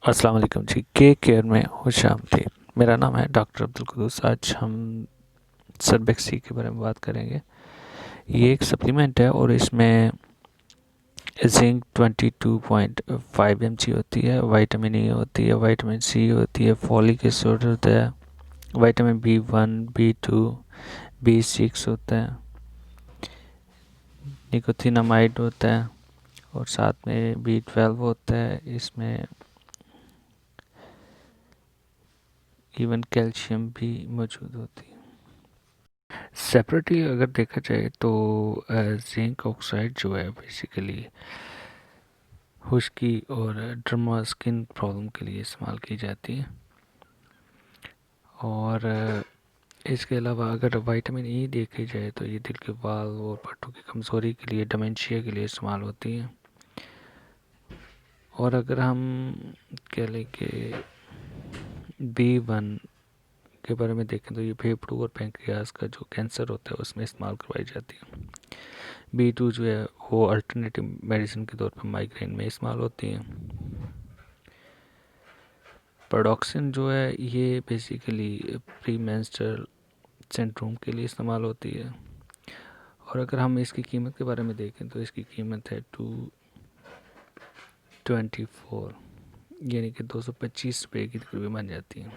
अस्सलाम वालेकुम जी। के केयर में खुश आमदीद। मेरा नाम है डॉक्टर अब्दुल कुद्दूस। आज हम सर्बेक्सी के बारे में बात करेंगे। ये एक सप्लीमेंट है और इसमें जिंक 22.5 mg होती है, विटामिन ई होती है, विटामिन सी होती है, फॉलिक एसिड होता है, विटामिन B1, B2, B6 होता है, निकोथिनामाइड होता है और साथ में B12 होता है। इसमें इवन कैल्शियम भी मौजूद होती है। सेपरेटली अगर देखा जाए तो जिंक ऑक्साइड जो है बेसिकली खुश्की और डर्मा स्किन प्रॉब्लम के लिए इस्तेमाल की जाती है। और इसके अलावा अगर विटामिन ई देखी जाए तो ये दिल के बाल और पट्टों की कमज़ोरी के लिए, डिमेंशिया के लिए इस्तेमाल होती है। और अगर हम कह लें कि B1 के बारे में देखें तो ये फेफड़ों और पैंक्रियाज का जो कैंसर होता है उसमें इस्तेमाल करवाई जाती है। B2 जो है वो अल्टरनेटिव मेडिसिन के तौर पर माइग्रेन में इस्तेमाल होती है। पैरोक्सिन जो है ये बेसिकली प्री मेंस्ट्रुअल सिंड्रोम के लिए इस्तेमाल होती है। और अगर हम इसकी कीमत के बारे में देखें तो इसकी कीमत है 224, यानी कि 225 रुपये की तकरीबन बन जाती है।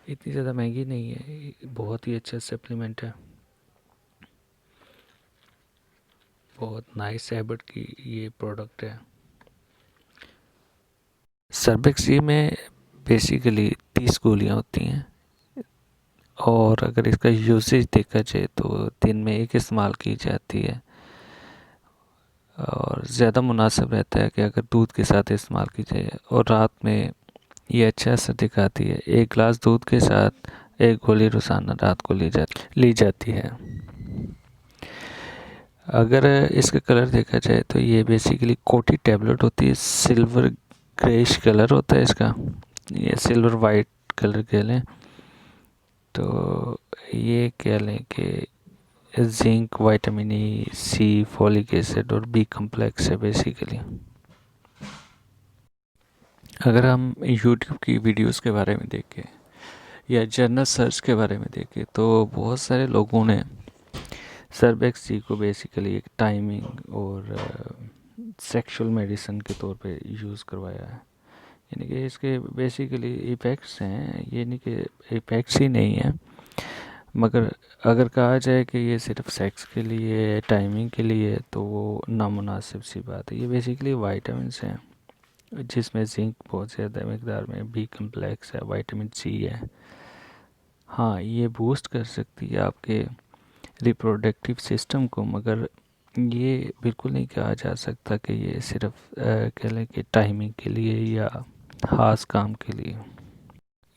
इतनी ज़्यादा महंगी नहीं है, बहुत ही अच्छा सप्लीमेंट है, बहुत नाइस हैबिट की ये प्रोडक्ट है। सर्बेक्सी में बेसिकली 30 गोलियाँ होती हैं और अगर इसका यूसेज देखा जाए तो दिन में एक इस्तेमाल की जाती है और ज़्यादा मुनासिब रहता है कि अगर दूध के साथ इस्तेमाल की जाए। और रात में ये अच्छा असर दिखाती है। एक गिलास दूध के साथ एक गोली रोज़ाना रात को ली जाती है। अगर इसका कलर देखा जाए तो ये बेसिकली कोटी टैबलेट होती है, सिल्वर ग्रेश कलर होता है इसका, ये सिल्वर वाइट कलर कह लें तो ये कह लें कि जिंक, विटामिन ई, सी, फॉलिक एसिड और बी कम्प्लेक्स है बेसिकली। अगर हम यूट्यूब की वीडियोस के बारे में देखें या जर्नल सर्च के बारे में देखें तो बहुत सारे लोगों ने सर्बेक्सी को बेसिकली एक टाइमिंग और सेक्सुअल मेडिसिन के तौर पे यूज़ करवाया है। यानी कि इसके बेसिकली इफ़ेक्ट्स हैं, ये नहीं कि इफ़ेक्ट्स ही नहीं हैं, मगर अगर कहा जाए कि ये सिर्फ सेक्स के लिए, टाइमिंग के लिए, तो वो नामुनासिब सी बात है। ये बेसिकली वाइटामिन्स हैं जिसमें जिंक बहुत ज़्यादा मकदार में, बी कम्प्लेक्स है, विटामिन सी है। हाँ, ये बूस्ट कर सकती है आपके रिप्रोडक्टिव सिस्टम को, मगर ये बिल्कुल नहीं कहा जा सकता कि ये सिर्फ कह लें कि टाइमिंग के लिए या ख़ास काम के लिए।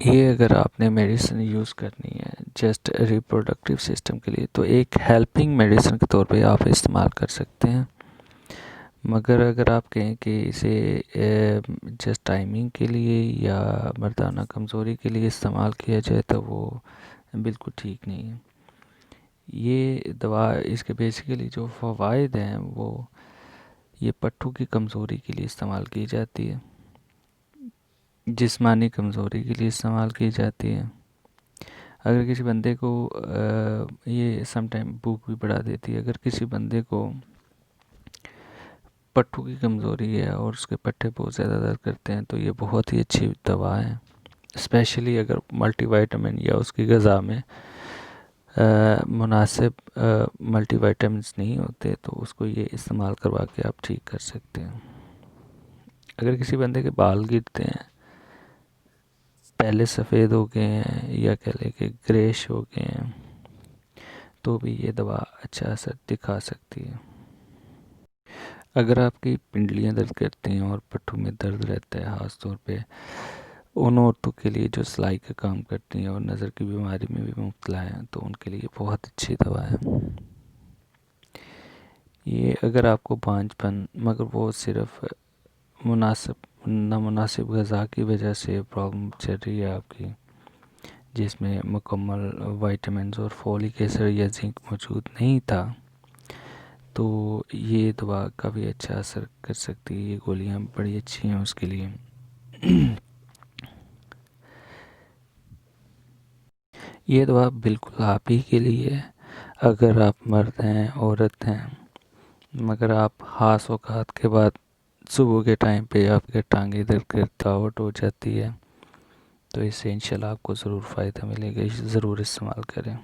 ये अगर आपने मेडिसिन यूज़ करनी है जस्ट रिप्रोडक्टिव सिस्टम के लिए तो एक हेल्पिंग मेडिसिन के तौर पे आप इस्तेमाल कर सकते हैं। मगर अगर आप कहें कि इसे जस्ट टाइमिंग के लिए या मर्दाना कमज़ोरी के लिए इस्तेमाल किया जाए तो वो बिल्कुल ठीक नहीं है। ये दवा, इसके बेसिकली जो फ़वाइद हैं वो ये पट्टों की कमज़ोरी के लिए इस्तेमाल की जाती है, जिस्मानी कमज़ोरी के लिए इस्तेमाल की जाती है। अगर किसी बंदे को ये समटाइम भूख भी बढ़ा देती है। अगर किसी बंदे को पट्टों की कमज़ोरी है और उसके पट्टे बहुत ज़्यादा दर्द करते हैं तो ये बहुत ही अच्छी दवा है। स्पेशली अगर मल्टीविटामिन या उसकी ग़िज़ा में मुनासिब मल्टीविटामिन्स नहीं होते तो उसको ये इस्तेमाल करवा के आप ठीक कर सकते हैं। अगर किसी बंदे के बाल गिरते हैं, पहले सफ़ेद हो गए हैं या कह लें कि ग्रेश हो गए हैं, तो भी ये दवा अच्छा असर दिखा सकती है। अगर आपकी पिंडलियाँ दर्द करती हैं और पट्टों में दर्द रहता है, ख़ास तौर पे उन औरतों के लिए जो सिलाई का काम करती हैं और नज़र की बीमारी में भी मुब्तला हैं, तो उनके लिए बहुत अच्छी दवा है ये। अगर आपको बांझपन, मगर वो सिर्फ मुनासिब नामुनासिब ग़िज़ा की वजह से प्रॉब्लम चल रही है आपकी, जिसमें मुकम्मल विटामिन्स और फॉलिक एसिड या जिंक मौजूद नहीं था, तो ये दवा काफ़ी अच्छा असर कर सकती है। ये गोलियां बड़ी अच्छी हैं उसके लिए। ये दवा बिल्कुल आप ही के लिए है। अगर आप मर्द हैं, औरत हैं, मगर आप हाथ औकात के बाद सुबह के टाइम पे आपके टांगे दर्द की थकावट हो जाती है, तो इससे इंशाल्लाह आपको ज़रूर फ़ायदा मिलेगा। ज़रूर इस्तेमाल करें।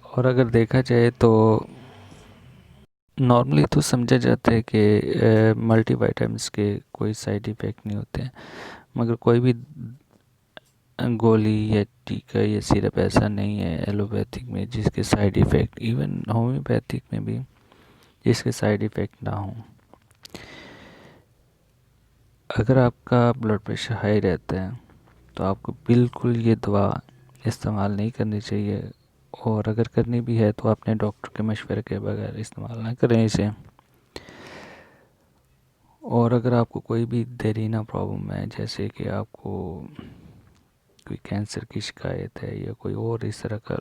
और अगर देखा जाए तो नॉर्मली तो समझा जाता है कि मल्टीविटामिन्स के कोई साइड इफ़ेक्ट नहीं होते हैं, मगर कोई भी गोली या टीका या सिरप ऐसा नहीं है एलोपैथिक में जिसके साइड इफ़ेक्ट, इवन होम्योपैथिक में भी जिसके साइड इफ़ेक्ट ना हो। अगर आपका ब्लड प्रेशर हाई रहता है तो आपको बिल्कुल ये दवा इस्तेमाल नहीं करनी चाहिए, और अगर करनी भी है तो अपने डॉक्टर के मशवरे के बगैर इस्तेमाल ना करें इसे। और अगर आपको कोई भी देरीना प्रॉब्लम है, जैसे कि आपको कोई कैंसर की शिकायत है या कोई और इस तरह का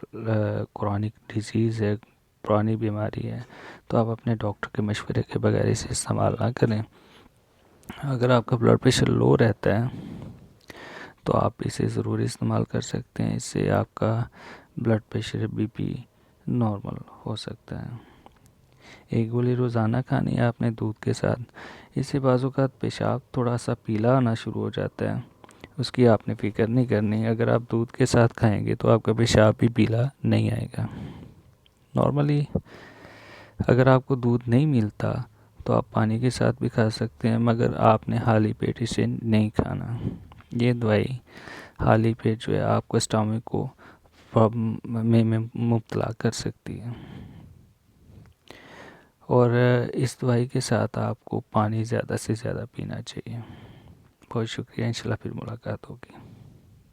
क्रॉनिक डिजीज़ है, पुरानी बीमारी है, तो आप अपने डॉक्टर के मशवरे के बगैर इसे इस्तेमाल ना करें। अगर आपका ब्लड प्रेशर लो रहता है तो आप इसे ज़रूर इस्तेमाल कर सकते हैं। इससे आपका ब्लड प्रेशर, बीपी नॉर्मल हो सकता है। एक गोली रोज़ाना खानी है आपने दूध के साथ। इससे बाज़-औक़ात पेशाब थोड़ा सा पीला आना शुरू हो जाता है, उसकी आपने फ़िक्र नहीं करनी। अगर आप दूध के साथ खाएंगे तो आपका पेशाब भी पीला नहीं आएगा। नॉर्मली अगर आपको दूध नहीं मिलता तो आप पानी के साथ भी खा सकते हैं, मगर आपने खाली पेट इसे नहीं खाना। ये दवाई खाली पेट जो है आपको स्टमक को प्रॉब्लम में मुब्तला कर सकती है। और इस दवाई के साथ आपको पानी ज़्यादा से ज़्यादा पीना चाहिए। बहुत शुक्रिया, इंशाल्लाह फिर मुलाकात होगी।